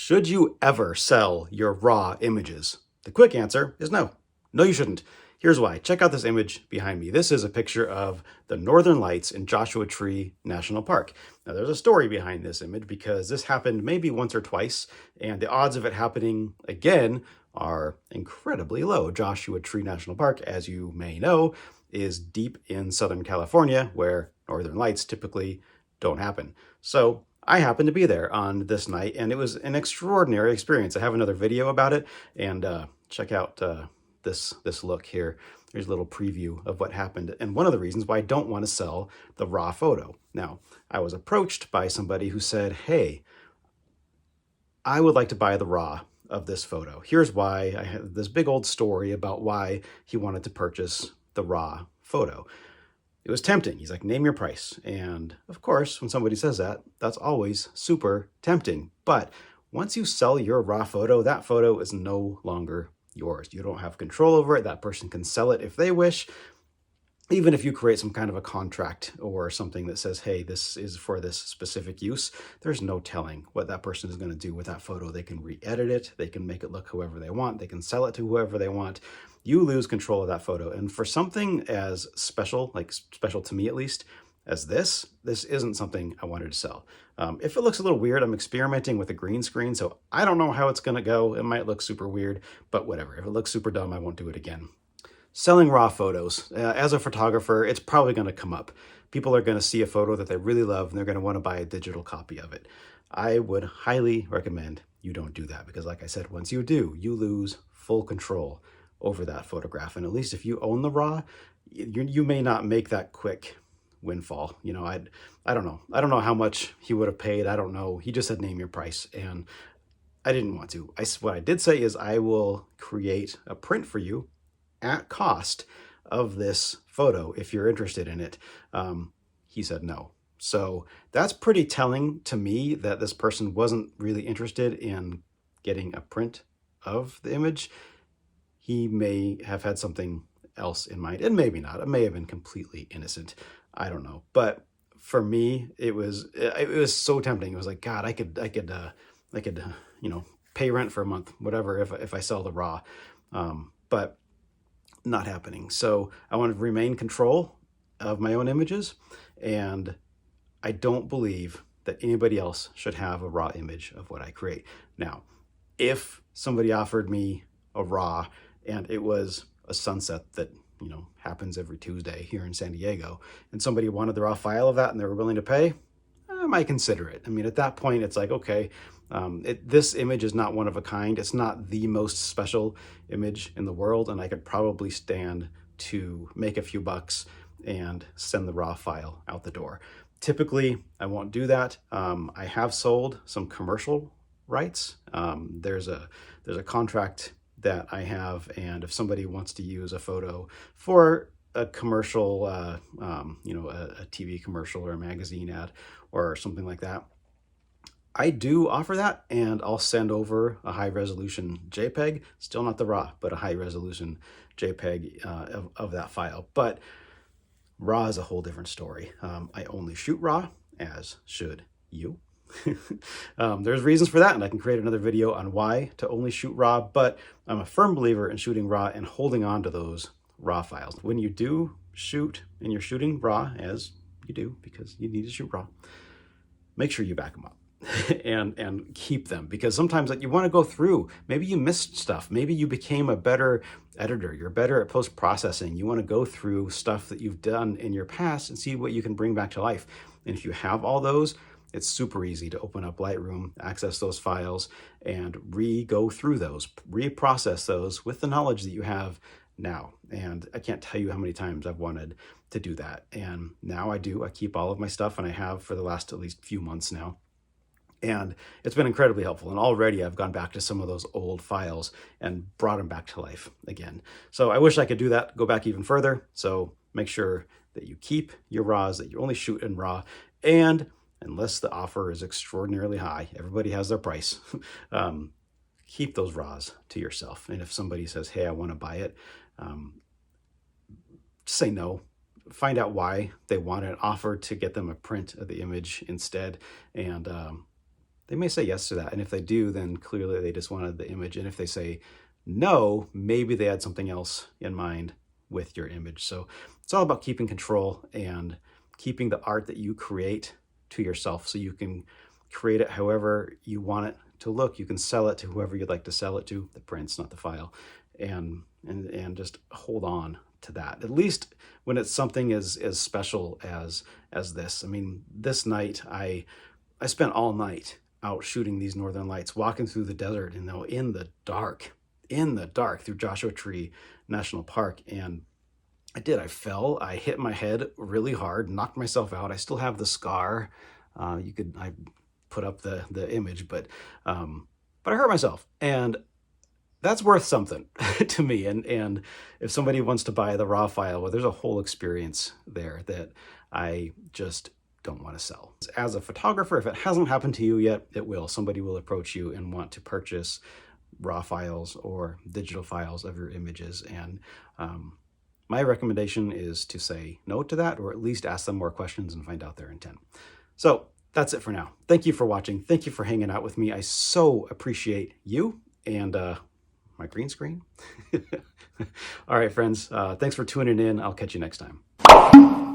Should you ever sell your raw images? The quick answer is no. No, you shouldn't. Here's why. Check out this image behind me. This is a picture of the Northern Lights in Joshua Tree National Park. Now, there's a story behind this image because this happened maybe once or twice, and the odds of it happening again are incredibly low. Joshua Tree National Park, as you may know, is deep in Southern California, where Northern Lights typically don't happen. So I happened to be there on this night, and it was an extraordinary experience. I have another video about it, and check out this look here. Here's a little preview of what happened, and one of the reasons why I don't want to sell the raw photo. Now, I was approached by somebody who said, hey, I would like to buy the raw of this photo. Here's why. I had this big old story about why he wanted to purchase the raw photo. It was tempting. He's like, name your price. And of course, when somebody says that, that's always super tempting. But once you sell your raw photo, that photo is no longer yours. You don't have control over it. That person can sell it if they wish. Even if you create some kind of a contract or something that says, hey, this is for this specific use, there's no telling what that person is going to do with that photo. They can re-edit it. They can make it look however they want. They can sell it to whoever they want. You lose control of that photo. And for something as special, like special to me at least, as this isn't something I wanted to sell. If it looks a little weird, I'm experimenting with a green screen, so I don't know how it's going to go. It might look super weird, but whatever. If it looks super dumb, I won't do it again. Selling raw photos. As a photographer, it's probably going to come up. People are going to see a photo that they really love and they're going to want to buy a digital copy of it. I would highly recommend you don't do that because, like I said, once you do, you lose full control over that photograph. And at least if you own the raw, you may not make that quick windfall. You know, I don't know. I don't know how much he would have paid. I don't know. He just said name your price, and I didn't want to. What I did say is I will create a print for you at cost of this photo if you're interested in it. He said no. So that's pretty telling to me that this person wasn't really interested in getting a print of the image. He may have had something else in mind, and maybe not. It may have been completely innocent. I don't know. But for me, it was so tempting. It was like, God, I could pay rent for a month, whatever, if I sell the raw. But not happening. So I want to remain control of my own images, and I don't believe that anybody else should have a raw image of what I create. Now, if somebody offered me a raw and it was a sunset that, happens every Tuesday here in San Diego, and somebody wanted the raw file of that and they were willing to pay, I might consider it. I mean, at that point, it's like, okay, this image is not one of a kind. It's not the most special image in the world, and I could probably stand to make a few bucks and send the raw file out the door. Typically, I won't do that. I have sold some commercial rights. There's a contract that I have, and if somebody wants to use a photo for a commercial, a TV commercial or a magazine ad or something like that, I do offer that, and I'll send over a high resolution JPEG, still not the RAW, but a high resolution JPEG of that file. But RAW is a whole different story. I only shoot RAW, as should you. There's reasons for that, and I can create another video on why to only shoot RAW, but I'm a firm believer in shooting RAW and holding on to those RAW files. When you do shoot and you're shooting RAW, as you do because you need to shoot RAW, make sure you back them up and keep them, because sometimes you want to go through, maybe you missed stuff, maybe you became a better editor, you're better at post-processing, you want to go through stuff that you've done in your past and see what you can bring back to life. And if you have all those, it's super easy to open up Lightroom, access those files, and go through those, reprocess those with the knowledge that you have now. And I can't tell you how many times I've wanted to do that. And now I do. I keep all of my stuff, and I have for the last at least few months now. And it's been incredibly helpful. And already I've gone back to some of those old files and brought them back to life again. So I wish I could do that, go back even further. So make sure that you keep your RAWs, that you only shoot in RAW, and unless the offer is extraordinarily high, everybody has their price, keep those RAWs to yourself. And if somebody says, hey, I want to buy it, say no. Find out why they want an offer to get them a print of the image instead, and they may say yes to that. And if they do, then clearly they just wanted the image. And if they say no, maybe they had something else in mind with your image. So it's all about keeping control and keeping the art that you create to yourself, so you can create it however you want it to look. You can sell it to whoever you'd like to sell it to, the prints, not the file, and just hold on to that. At least when it's something as special as this. I mean, this night I spent all night out shooting these northern lights, walking through the desert, in the dark through Joshua Tree National Park. And I fell, I hit my head really hard, knocked myself out. I still have the scar. I put up the image, but I hurt myself, and that's worth something to me. And if somebody wants to buy the raw file, well, there's a whole experience there that I just don't want to sell. As a photographer, if it hasn't happened to you yet, it will. Somebody will approach you and want to purchase raw files or digital files of your images. And my recommendation is to say no to that, or at least ask them more questions and find out their intent. So that's it for now. Thank you for watching. Thank you for hanging out with me. I so appreciate you and my green screen. All right, friends, thanks for tuning in. I'll catch you next time.